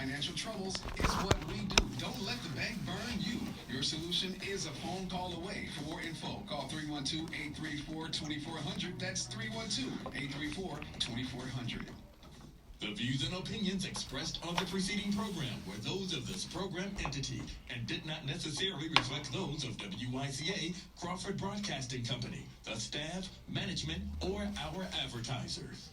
financial troubles is what we do. Don't let the bank burn you. Your solution is a phone call away. For more info, call 312-834-2400. That's 312-834-2400. The views and opinions expressed on the preceding program were those of this program entity and did not necessarily reflect those of WICA, Crawford Broadcasting Company, the staff, management, or our advertisers.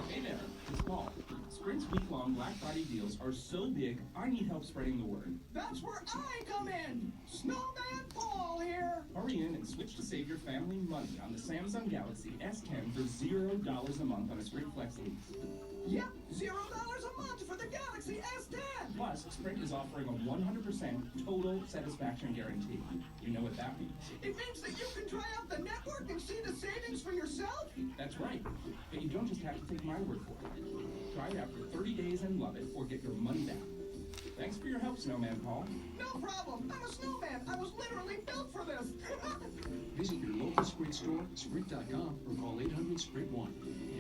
Hey there, it's Paul. Sprint's week-long Black Friday deals are so big, I need help spreading the word. That's where I come in! Snowman Paul here! Hurry in and switch to save your family money on the Samsung Galaxy S10 for $0 a month on a Sprint Flex lease. Yep, $0 a month for the Galaxy S10! Plus, Sprint is offering a 100% total satisfaction guarantee. You know what that means. It means that you can try out the network and see the savings for yourself? That's right. But you don't just have to take my word for it. Try it out for 30 days and love it, or get your money back. Thanks for your help, Snowman Paul. No problem. I'm a snowman. I was literally built for this. Visit your local Sprint store, sprint.com, or call 800-SPRINT-1.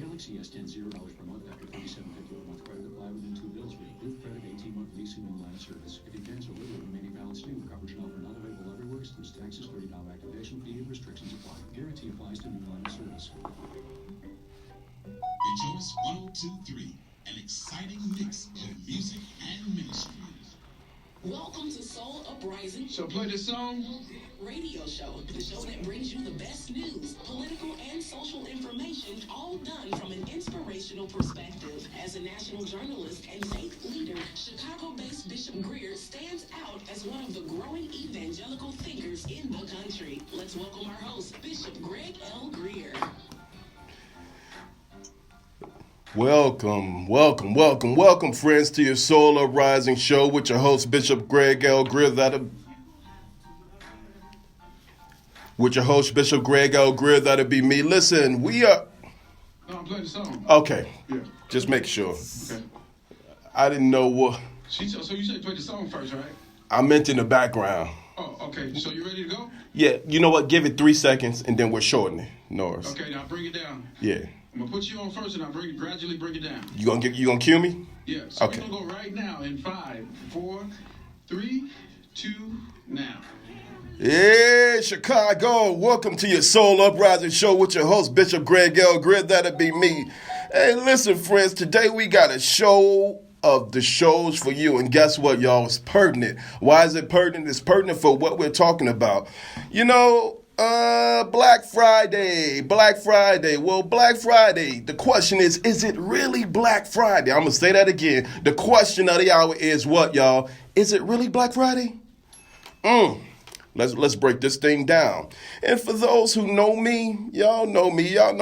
Galaxy S10 $0 per month after $27.50 per month credit applied within 2 bills rate. With credit 18-month leasing new line of service. If you cancel early, remaining balance due. Coverage not for non-available other work excludes taxes, $30 activation fee, and restrictions apply. Guarantee applies to new line of service. Rejoice 102.3, an exciting mix of music and ministry. Welcome to Soul Uprising So play this song. radio show, the show that brings you the best news, political and social information, all done from an inspirational perspective. As a national journalist and faith leader, Chicago-based Bishop Greer stands out as one of the growing evangelical thinkers in the country. Let's welcome our host, Bishop Gregg l.Greer. Welcome, friends, to your Soul Uprising show with your host, Bishop Gregg l.Greer. That'll be me. Listen, we are... No, I'm playing the song. Okay. Yeah. Just make sure. Okay. I didn't know what... So you said play the song first, right? I meant in the background. Oh, okay. So you ready to go? Yeah, you know what? Give it 3 seconds, and then we're shortening, Norris. Okay, now bring it down. Yeah. I'm gonna put you on first, and I'll gradually bring it down. You gonna cue me? Yeah. So Okay. we're gonna go right now in 5, 4, 3, 2, now. Yeah, Chicago. Welcome to your Soul Uprising show with your host, Bishop Gregg l.Greer. That'll be me. Hey, listen, friends. Today we got a show of the shows for you. And guess what, y'all? It's pertinent. Why is it pertinent? It's pertinent for what we're talking about. You know, Black Friday. Well, Black Friday, the question is it really Black Friday? I'm going to say that again. The question of the hour is what, y'all? Is it really Black Friday? Let's break this thing down. And for those who know me, y'all know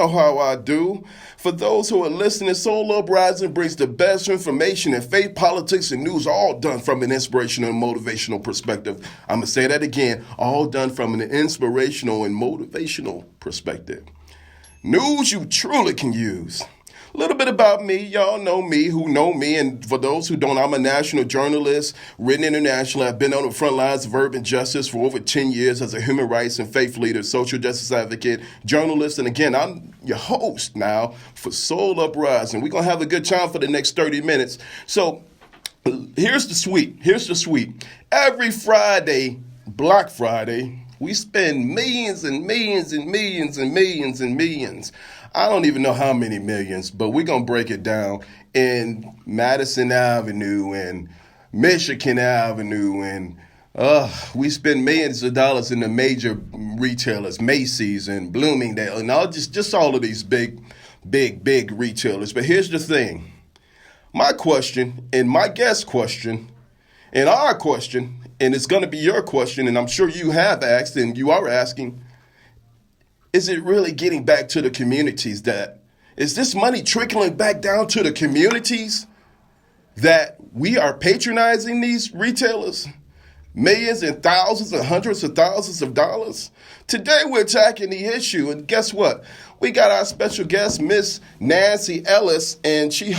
how I do. For those who are listening, Soul Uprising brings the best information in faith, politics, and news, all done from an inspirational and motivational perspective. I'm going to say that again, all done from an inspirational and motivational perspective. News you truly can use. A little bit about me. Y'all know me who know me. And for those who don't, I'm a national journalist, written internationally. I've been on the front lines of urban justice for over 10 years as a human rights and faith leader, social justice advocate, journalist. And again, I'm your host now for Soul Uprising. We're going to have a good time for the next 30 minutes. So here's the sweet. Every Friday, Black Friday, we spend millions and millions and millions and millions and millions. I don't even know how many millions, but we're going to break it down in Madison Avenue and Michigan Avenue. And we spend millions of dollars in the major retailers, Macy's and Bloomingdale, and all just all of these big retailers. But here's the thing. My question and my guest question and our question, and it's going to be your question, and I'm sure you have asked and you are asking, is it really getting back to the communities? Is this money trickling back down to the communities that we are patronizing these retailers? Millions and thousands and hundreds of thousands of dollars? Today we're attacking the issue, and guess what? We got our special guest, Miss NANCY ELLIS, and she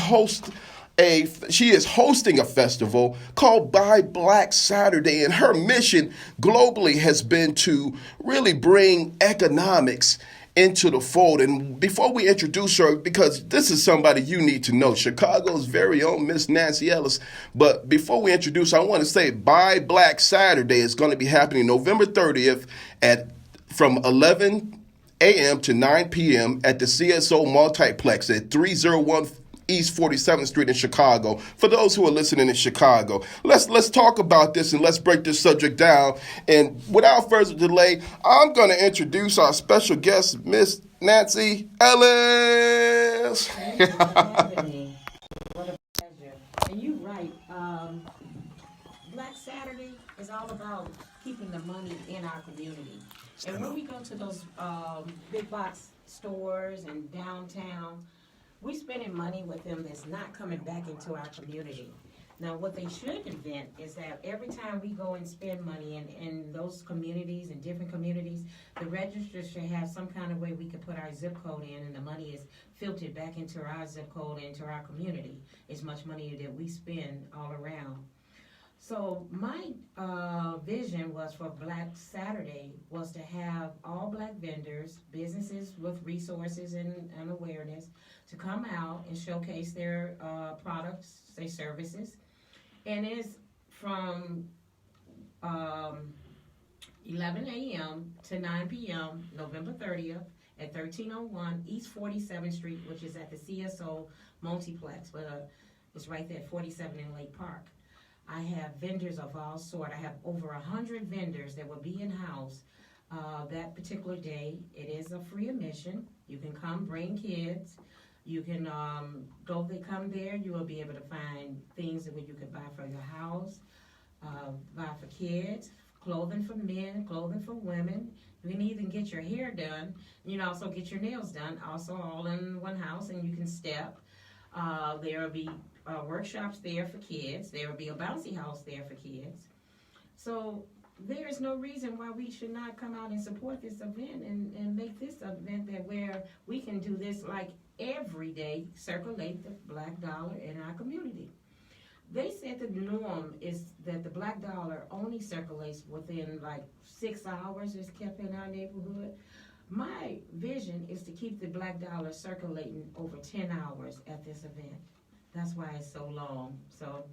is hosting a festival called Buy Black Saturday, and her mission globally has been to really bring economics into the fold. And before we introduce her, because this is somebody you need to know, Chicago's very own Miss Nancy Ellis. But before we introduce her, I want to say Buy Black Saturday is going to be happening November 30th from 11 a.m. to 9 p.m. at the CSO Multiplex at 301 East 47th Street in Chicago. For those who are listening in Chicago, let's talk about this and let's break this subject down. And without further delay, I'm going to introduce our special guest, Miss Nancy Ellis. Thank you for having me. What a pleasure. And you're right. Black Saturday is all about keeping the money in our community. And when we go to those big box stores and downtown, we're spending money with them that's not coming back into our community. Now, what they should invent is that every time we go and spend money in those communities, in different communities, the register should have some kind of way we could put our zip code in, and the money is filtered back into our zip code, into our community. As much money that we spend all around. So my vision was for Black Saturday was to have all black vendors, businesses with resources and awareness, to come out and showcase their products, their services. And it's from 11 a.m. to 9 p.m. November 30th at 1301 East 47th Street, which is at the CSO Multiplex, but it's right there at 47 in Lake Park. I have vendors of all sort. I have over 100 vendors that will be in-house that particular day. It is a free admission. You can come, bring kids. You can come there. You will be able to find things that you can buy for your house, buy for kids, clothing for men, clothing for women. You can even get your hair done. You can also get your nails done, also all in one house, and you can step. There will be workshops there for kids. There will be a bouncy house there for kids. So there is no reason why we should not come out and support this event and make this event that where we can do this like every day, circulate the black dollar in our community. They said the norm is that the black dollar only circulates within like 6 hours. It's kept in our neighborhood. My vision is to keep the black dollar circulating over 10 hours at this event. That's why it's so long. So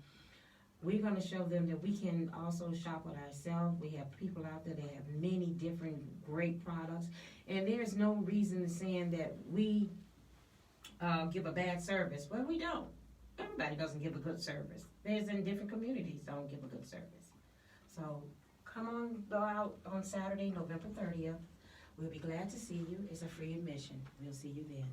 we're going to show them that we can also shop with ourselves. We have people out there that have many different great products. And there's no reason saying that we give a bad service. Well, we don't. Everybody doesn't give a good service. There's in different communities don't give a good service. So come on, go out on Saturday, November 30th. We'll be glad to see you. It's a free admission. We'll see you then.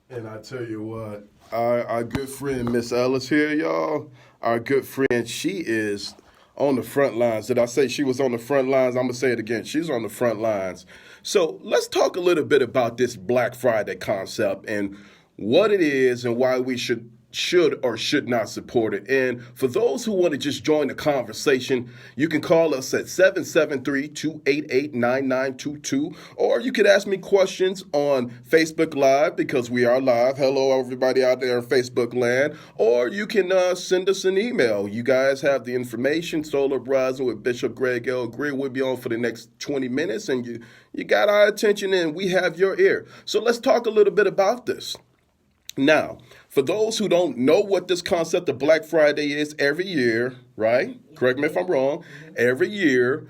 And I tell you what, our good friend Miss Ellis here, y'all, our good friend, she is on the front lines. Did I say she was on the front lines? I'm going to say it again. She's on the front lines. So let's talk a little bit about this Black Friday concept and what it is and why we should or should not support it. And for those who want to just join the conversation, you can call us at 773-288-9922, or you could ask me questions on Facebook Live, because we are live. Hello, everybody out there in Facebook land. Or you can send us an email. You guys have the information. Solar Uprising with Bishop Gregg, l.Greer. We'll be on for the next 20 minutes, and you got our attention and we have your ear. So let's talk a little bit about this. Now, for those who don't know what this concept of Black Friday is, every year, right? Correct me if I'm wrong. Every year,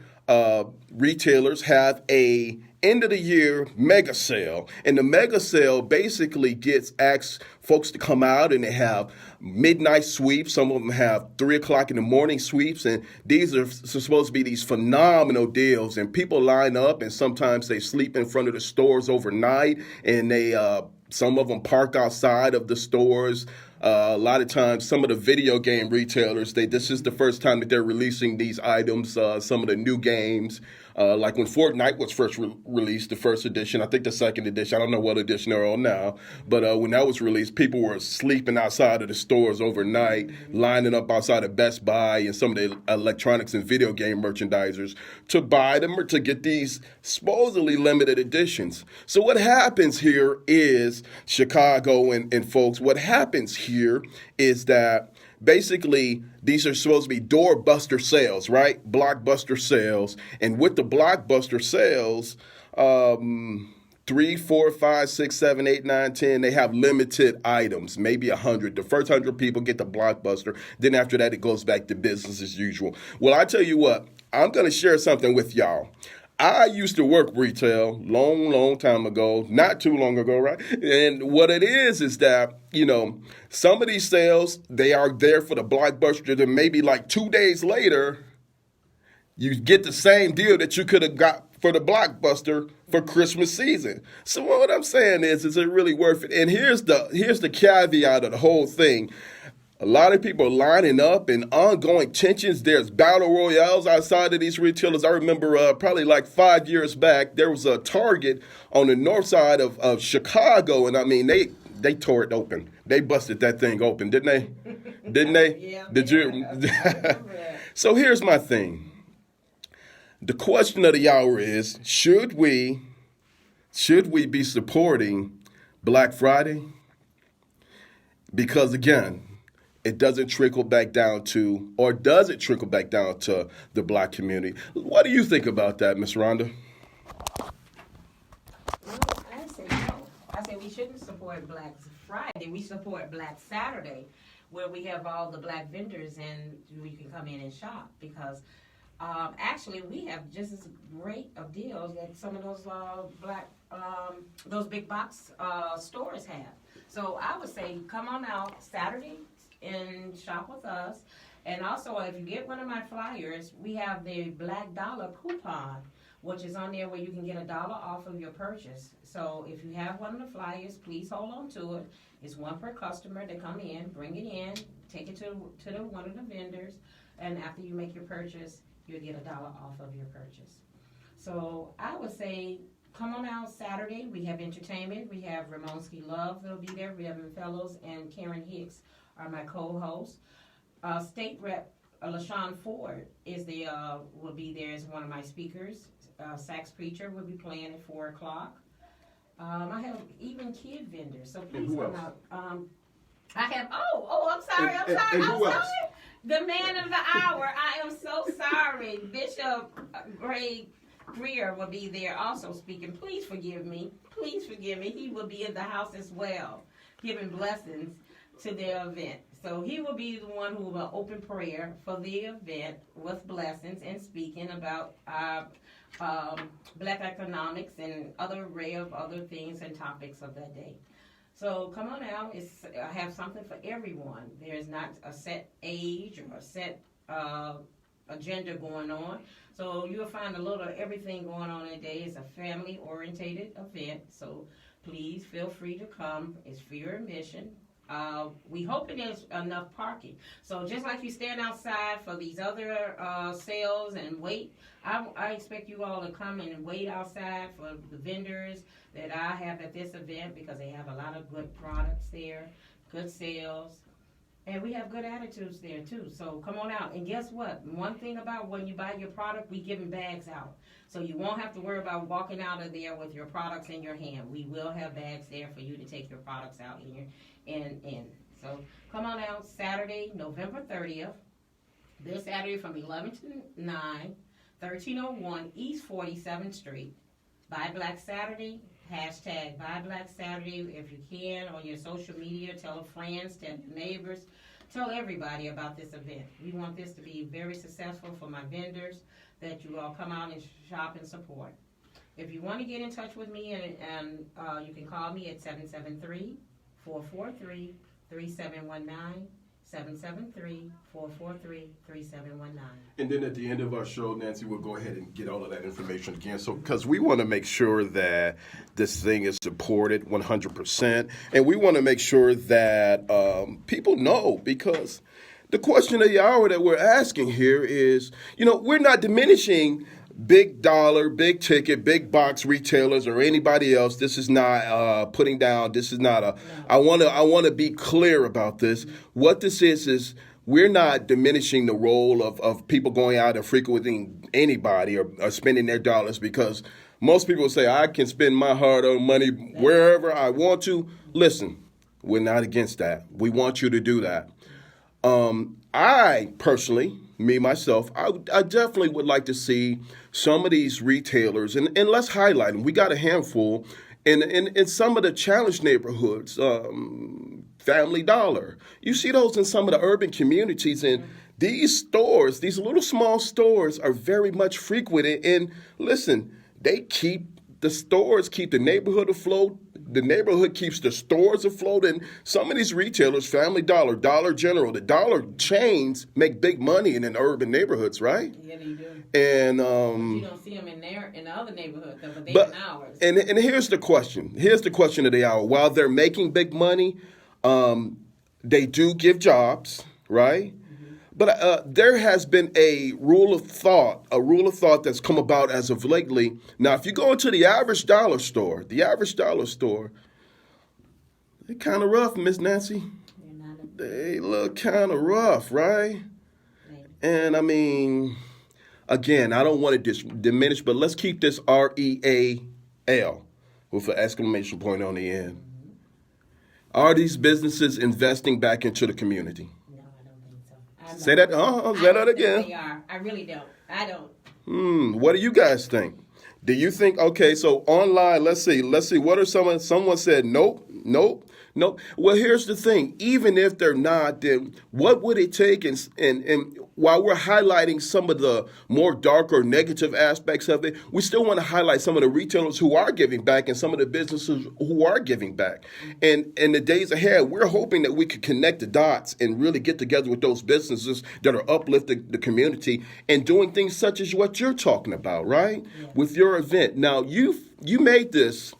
retailers have a end of the year mega sale, and the mega sale basically asks folks to come out, and they have midnight sweeps. Some of them have 3 o'clock in the morning sweeps, and these are supposed to be these phenomenal deals, and people line up, and sometimes they sleep in front of the stores overnight, and they some of them park outside of the stores. A lot of times, some of the video game retailers, this is the first time that they're releasing these items, some of the new games. Like when Fortnite was first released, the first edition, I think the second edition, I don't know what edition they're on now, but when that was released, people were sleeping outside of the stores overnight, lining up outside of Best Buy and some of the electronics and video game merchandisers to buy them or to get these supposedly limited editions. So what happens here is, Chicago and folks, what happens here is that basically, these are supposed to be doorbuster sales, right? Blockbuster sales. And with the blockbuster sales, 3, 4, 5, 6, 7, 8, 9, 10. They have limited items, maybe 100. The first 100 people get the blockbuster. Then after that, it goes back to business as usual. Well, I tell you what, I'm going to share something with y'all. I used to work retail long time ago, not too long ago, right? And what it is that, some of these sales, they are there for the blockbuster. Then maybe like 2 days later, you get the same deal that you could have got for the blockbuster for Christmas season. So what I'm saying is it really worth it? And here's the caveat of the whole thing. A lot of people are lining up and ongoing tensions. There's battle royales outside of these retailers. I remember probably like 5 years back, there was a Target on the north side of Chicago. And I mean, they tore it open. They busted that thing open, didn't they? Didn't they? Yeah. Did you? So here's my thing. The question of the hour is, should we be supporting Black Friday? Because again, it doesn't trickle back down to, or does it trickle back down to the Black community? What do you think about that, Miss Rhonda? Well, I say no. I say we shouldn't support Black Friday. We support Black Saturday, where we have all the Black vendors and you can come in and shop. Because actually, we have just as great of deals that some of those those big box stores have. So I would say come on out Saturday and shop with us. And also, if you get one of my flyers, we have the Black Dollar coupon, which is on there where you can get $1 off of your purchase. So if you have one of the flyers, please hold on to it. It's one per customer to come in, bring it in, take it to one of the vendors, and after you make your purchase, you'll get $1 off of your purchase. So I would say come on out Saturday. We have entertainment. We have Ramonski Love that'll be there. Reverend Fellows and Karen Hicks are my co-hosts. State Rep LaShawn Ford will be there as one of my speakers. Sax Preacher will be playing at 4 o'clock. I have even kid vendors, so please come out. I have, I'm sorry. I'm sorry. The man of the hour. I am so sorry. Bishop Greer will be there also speaking. Please forgive me. He will be in the house as well, giving blessings to the event. So he will be the one who will open prayer for the event with blessings and speaking about Black economics and other array of other things and topics of that day. So come on out. I have something for everyone. There's not a set age or a set agenda going on. So you'll find a little of everything going on today. It's a family-orientated event. So please feel free to come. It's for your admission. We hope it is enough parking. So just like you stand outside for these other sales and wait, I expect you all to come and wait outside for the vendors that I have at this event because they have a lot of good products there, good sales, and we have good attitudes there too. So come on out. And guess what? One thing about when you buy your product, we giving bags out. So you won't have to worry about walking out of there with your products in your hand. We will have bags there for you to take your products out in. So come on out Saturday, November 30th. This Saturday from 11 to 9, 1301 East 47th Street. Buy Black Saturday. Hashtag Buy Black Saturday if you can on your social media. Tell friends, tell neighbors, tell everybody about this event. We want this to be very successful for my vendors, that you all come out and shop and support. If you want to get in touch with me, and you can call me at 773-443-3719, 773-443-3719. And then at the end of our show, Nancy, we'll go ahead and get all of that information again. So, because we want to make sure that this thing is supported 100%. And we want to make sure that people know, because the question of the hour that we're asking here is, we're not diminishing big dollar, big ticket, big box retailers or anybody else. This is not putting down. This is not a. No. I want to be clear about this. What this is we're not diminishing the role of people going out and frequenting anybody or spending their dollars, because most people say I can spend my hard-earned money wherever I want to. Listen, we're not against that. We want you to do that. I personally, myself, I definitely would like to see some of these retailers, and let's highlight them. We got a handful, in some of the challenged neighborhoods, Family Dollar. You see those in some of the urban communities, and these stores, these little small stores, are very much frequented. And listen, they keep the stores, keep the neighborhood afloat. The neighborhood keeps the stores afloat. And some of these retailers, Family Dollar, Dollar General, the dollar chains make big money in urban neighborhoods, right? Yeah, they do. And You don't see them in the other neighborhood, though, but they're in ours. And here's the question. Here's the question of the hour. While they're making big money, they do give jobs, right? But there has been a rule of thought that's come about as of lately. Now, if you go into the average dollar store, they're kind of rough, Miss Nancy. They look kind of rough, right? And I mean, again, I don't want to diminish, but let's keep this REAL with an exclamation point on the end. Are these businesses investing back into the community? No, I don't think so. Say that. Say that again. They are. I really don't. I don't. What do you guys think? Do you think? Okay, so online, let's see. What are someone said? Nope. Well, here's the thing. Even if they're not, then what would it take? And while we're highlighting some of the more darker, negative aspects of it, we still want to highlight some of the retailers who are giving back and some of the businesses who are giving back. And in the days ahead, we're hoping that we could connect the dots and really get together with those businesses that are uplifting the community and doing things such as what you're talking about, right? Yeah. With your event. Now, you made this.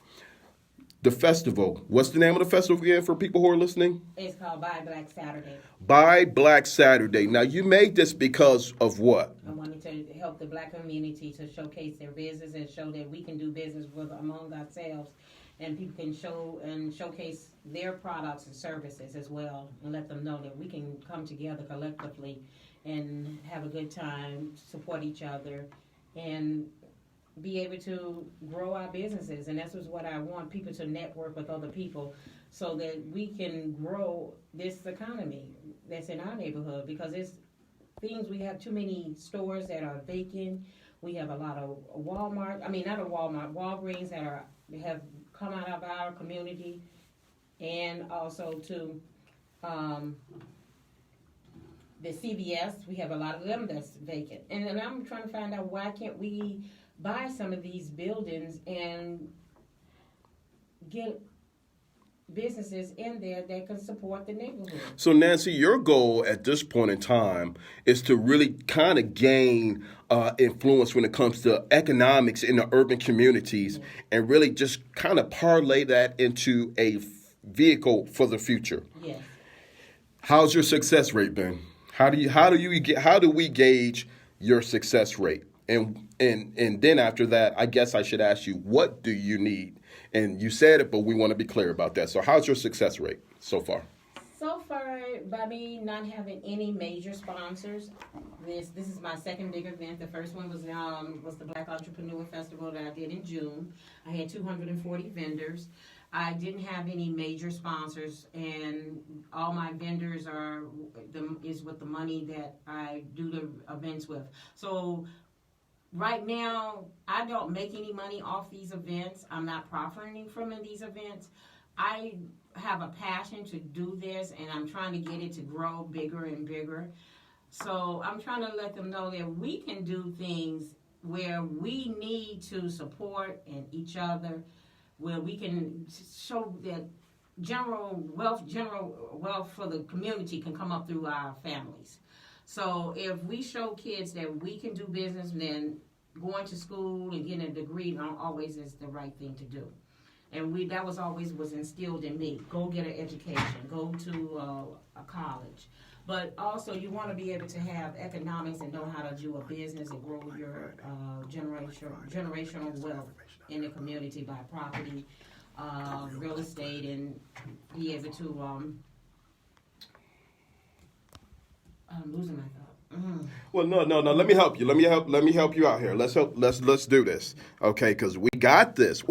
The festival. What's the name of the festival again for people who are listening? It's called Buy Black Saturday. Buy Black Saturday. Now, you made this because of what? I wanted to help the black community to showcase their business and show that we can do business among ourselves, and people can showcase their products and services as well, and let them know that we can come together collectively and have a good time, support each other, and be able to grow our businesses. And that's what I want, people to network with other people so that we can grow this economy that's in our neighborhood, because it's things, we have too many stores that are vacant. We have a lot of Walgreens that have come out of our community, and also to the CVS, we have a lot of them that's vacant. And I'm trying to find out, why can't we buy some of these buildings and get businesses in there that can support the neighborhood? So, Nancy, your goal at this point in time is to really kind of gain influence when it comes to economics in the urban communities, and really just kind of parlay that into a vehicle for the future. Yes. How's your success rate been? How do we gauge your success rate? And then after that, I guess I should ask you, what do you need? And you said it, but we want to be clear about that. So how's your success rate so far? So far, by me not having any major sponsors, this is my second big event. The first one was the Black Entrepreneur Festival that I did in June. I had 240 vendors. I didn't have any major sponsors, and all my vendors is with the money that I do the events with. So right now, I don't make any money off these events. I'm not profiting from these events. I have a passion to do this, and I'm trying to get it to grow bigger and bigger. So I'm trying to let them know that we can do things where we need to support each other, where we can show that general wealth for the community can come up through our families. So if we show kids that we can do business, then going to school and getting a degree not always is the right thing to do. And that was always instilled in me. Go get an education. Go to a college. But also, you want to be able to have economics and know how to do a business and grow your generational wealth in the community by property, real estate, and be able to. I'm losing my thought. Well, no. Let me help you. Let me help you out here. Let's do this, okay? Because we got this.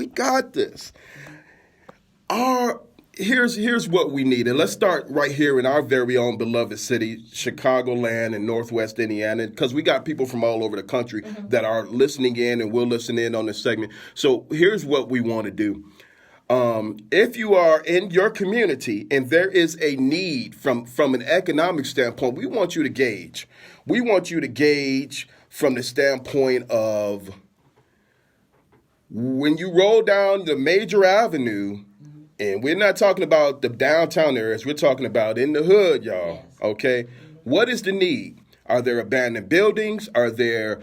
Here's what we need, and let's start right here in our very own beloved city, Chicagoland and Northwest Indiana, because we got people from all over the country that are listening in and will listen in on this segment. So here's what we want to do. If you are in your community and there is a need from an economic standpoint, we want you to gauge. We want you to gauge from the standpoint of when you roll down the major avenue, and we're not talking about the downtown areas, we're talking about in the hood, y'all. Yes. Okay? What is the need? Are there abandoned buildings? Are there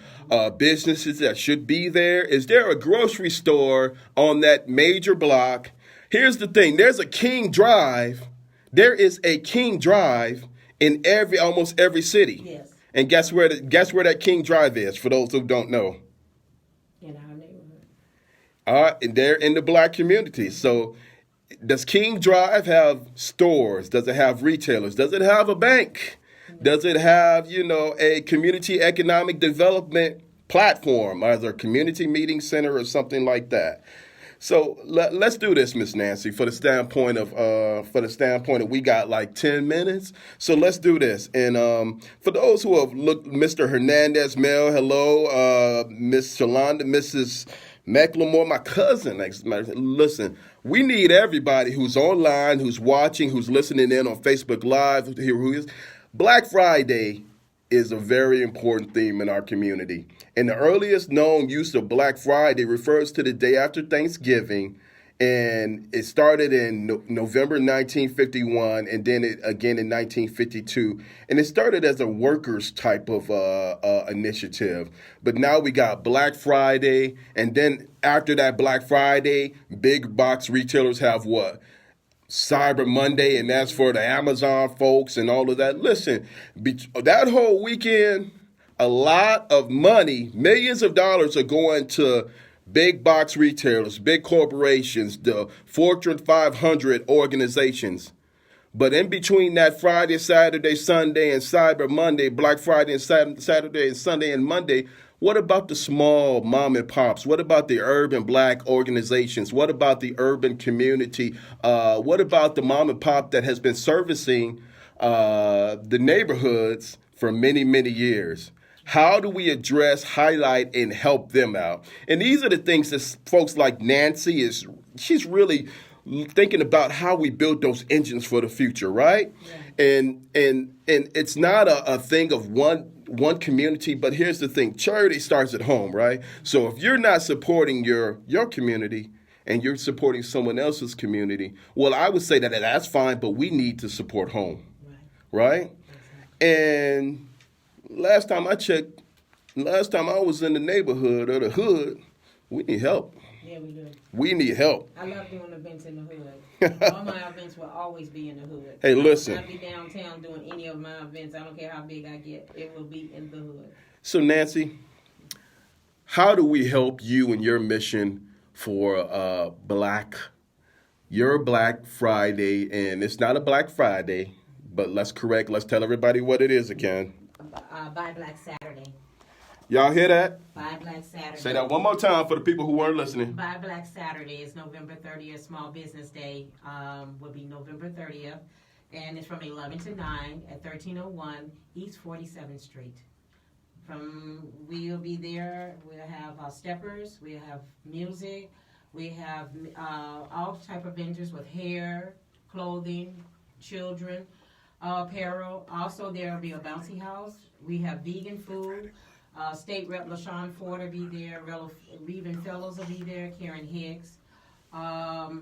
businesses that should be there? Is there a grocery store on that major block? Here's the thing. There's a King Drive. There is a King Drive in almost every city. Yes. And guess where that King Drive is, for those who don't know? In our neighborhood. And they're in the black community. So does King Drive have stores? Does it have retailers? Does it have a bank? Does it have, a community economic development platform, either a community meeting center or something like that? So let's do this, Miss Nancy, for the standpoint of we got like 10 minutes. So let's do this. And for those who have looked, Mr. Hernandez, Mel, hello, Miss Shalonda, Mrs. Mecklemore, my cousin. Listen, we need everybody who's online, who's watching, who's listening in on Facebook Live, who is. Black Friday is a very important theme in our community. And the earliest known use of Black Friday refers to the day after Thanksgiving, and it started in November 1951, and then again in 1952. And it started as a workers' type of initiative. But now we got Black Friday, and then after that Black Friday, big box retailers have what? Cyber Monday, and that's for the Amazon folks and all of that. Listen, that whole weekend, a lot of money, millions of dollars are going to big box retailers, big corporations, the Fortune 500 organizations. But in between that Friday, Saturday, Sunday, and Cyber Monday, Black Friday and Saturday and Sunday and Monday, what about the small mom and pops? What about the urban black organizations? What about the urban community? What about the mom and pop that has been servicing the neighborhoods for many, many years? How do we address, highlight, and help them out? And these are the things that folks like Nancy she's really thinking about how we build those engines for the future, right? Yeah. And it's not a thing of one community, but here's the thing. Charity starts at home, right? So if you're not supporting your community and you're supporting someone else's community, well, I would say that's fine, but we need to support home, right? And last time I checked, last time I was in the neighborhood or the hood, we need help. Yeah, we do. We need help. I love doing events in the hood. All my events will always be in the hood. Hey, listen. I'll be downtown doing any of my events. I don't care how big I get. It will be in the hood. So, Nancy, how do we help you in your mission for your Black Friday? And it's not a Black Friday, but let's tell everybody what it is again. Buy Black Saturday. Y'all hear that? Buy Black Saturday. Say that one more time for the people who weren't listening. Buy Black Saturday is November 30th. Small Business Day will be November 30th. And it's from 11 to 9 at 1301 East 47th Street. We'll be there. We'll have steppers. We'll have music. We have all type of vendors with hair, clothing, children, apparel. Also, there will be a bouncy house. We have vegan food. State Rep LaShawn Ford will be there. Reverend Fellows will be there. Karen Hicks. Donna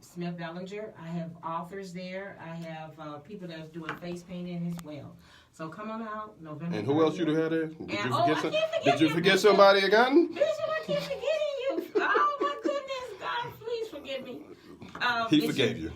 Smith Bellinger. I have authors there. I have people that's doing face painting as well. So come on out, November. And who 30th. Else you had there? Did you forget somebody again? Bishop, I keep forgetting you. Oh my goodness, God, please forgive me. He forgave you.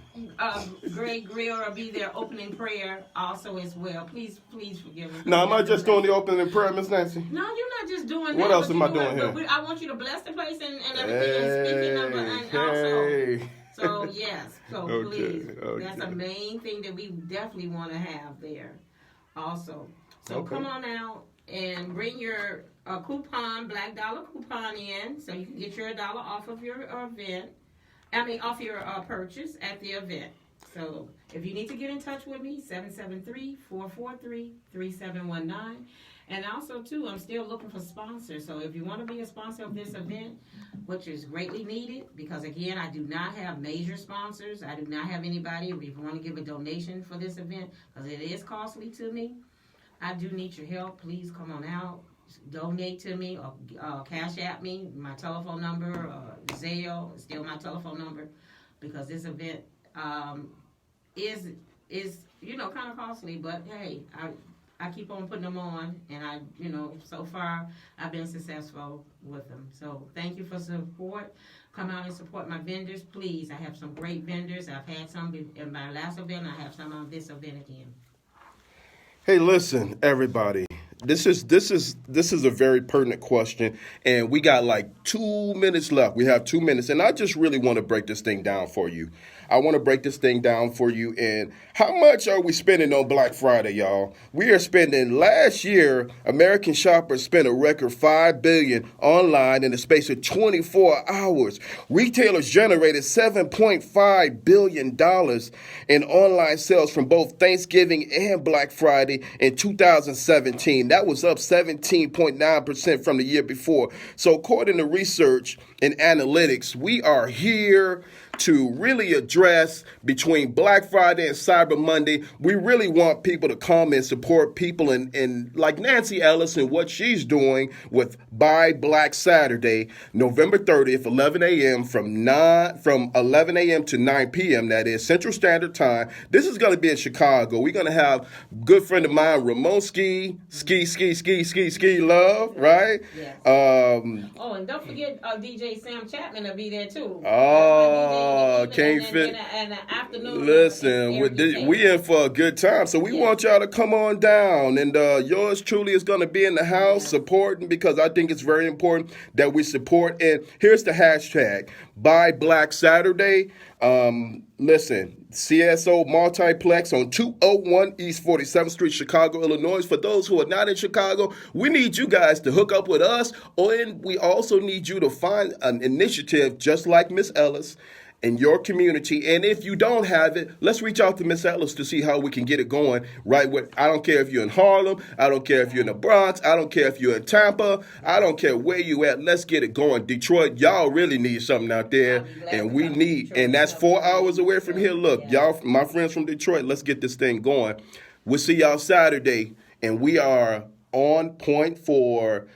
Gregg will be there opening prayer also as well. Please forgive me. No, am I just doing the opening prayer, Miss Nancy? No, you're not just doing that. What else am I doing here? I want you to bless the place and everything and speaking of and also. So yes, please. Okay. That's a main thing that we definitely want to have there. Also, so come on out and bring your coupon, Black Dollar coupon in, so you can get your $1 off of your event. Off your purchase at the event. So if you need to get in touch with me, 773-443-3719. And also, too, I'm still looking for sponsors. So if you want to be a sponsor of this event, which is greatly needed, because, again, I do not have major sponsors. I do not have anybody. If you want to give a donation for this event, because it is costly to me, I do need your help. Please come on out. Donate to me or cash at me. My telephone number, Zelle is still my telephone number, because this event is kind of costly. But hey, I keep on putting them on, and so far I've been successful with them. So thank you for support. Come out and support my vendors, please. I have some great vendors. I've had some in my last event. I have some on this event again. Hey, listen, everybody. This is a very pertinent question, and we got like 2 minutes left. We have 2 minutes, and I just really want to break this thing down for you. And how much are we spending on Black Friday, y'all? We are spending, last year, American shoppers spent a record $5 billion online in the space of 24 hours. Retailers generated $7.5 billion in online sales from both Thanksgiving and Black Friday in 2017. That was up 17.9% from the year before. So according to research and analytics, we are here to really address between Black Friday and Cyber Monday. We really want people to come and support people and like Nancy Ellis and what she's doing with Buy Black Saturday, November 30th, 11 a.m. from 11 a.m. to 9 p.m. That is Central Standard Time. This is going to be in Chicago. We're going to have a good friend of mine, Ramon Ski Love, right? Yes. And don't forget DJ Sam Chapman will be there too. Can't fit. And the afternoon. Listen, we in for a good time, so we want y'all to come on down. And yours truly is going to be in the house supporting, because I think it's very important that we support. And here's the hashtag: Buy Black Saturday. Listen, CSO Multiplex on 201 East 47th Street, Chicago, Illinois. For those who are not in Chicago, we need you guys to hook up with us, and we also need you to find an initiative just like Miss Ellis in your community. And if you don't have it, let's reach out to Miss Ellis to see how we can get it going. Right? I don't care if you're in Harlem. I don't care if you're in the Bronx. I don't care if you're in Tampa. I don't care where you at. Let's get it going. Detroit, y'all really need something out there. And we need, and that's 4 hours away from here. Look, y'all, my friends from Detroit, let's get this thing going. We'll see y'all Saturday. And we are on point, and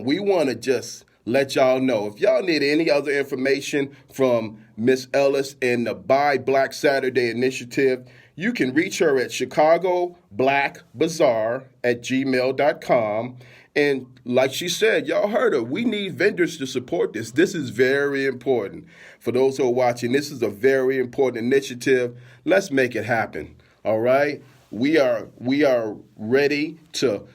we want to just let y'all know. If y'all need any other information from Miss Ellis and the Buy Black Saturday initiative, you can reach her at ChicagoBlackBazaar@gmail.com. And like she said, y'all heard her, we need vendors to support this. This is very important. For those who are watching, this is a very important initiative. Let's make it happen. All right? We are ready to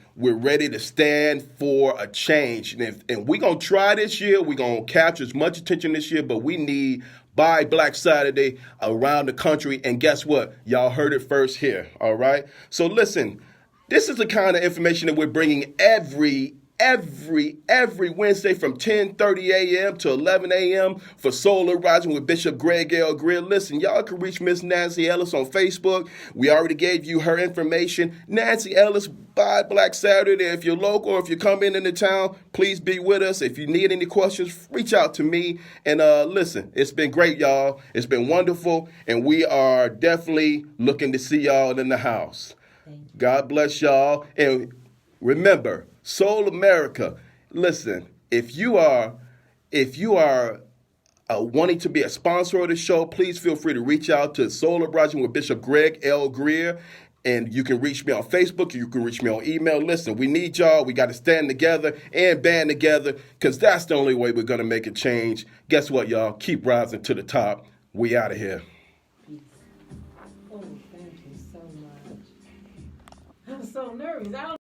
stand for a change. And we're going to try this year. We're going to capture as much attention this year, but we need Buy Black Saturday around the country. And guess what? Y'all heard it first here. All right? So listen, this is the kind of information that we're bringing every Wednesday from 10:30 a.m. to 11 a.m. for Solar Rising with Bishop Gregg, l.Greer. Listen, y'all can reach Miss Nancy Ellis on Facebook. We already gave you her information. Nancy Ellis, Buy Black Saturday. If you're local or if you're coming into town, please be with us. If you need any questions, reach out to me. And listen, it's been great, y'all. It's been wonderful. And we are definitely looking to see y'all in the house. God bless y'all. And remember, Soul America, listen, if you are wanting to be a sponsor of the show, please feel free to reach out to Soul Uprising with Bishop Gregg, l.Greer, and you can reach me on Facebook, you can reach me on email. Listen, we need y'all. We got to stand together and band together, because that's the only way we're going to make a change. Guess what, y'all? Keep rising to the top. We out of here. Oh, thank you so much. I'm so nervous.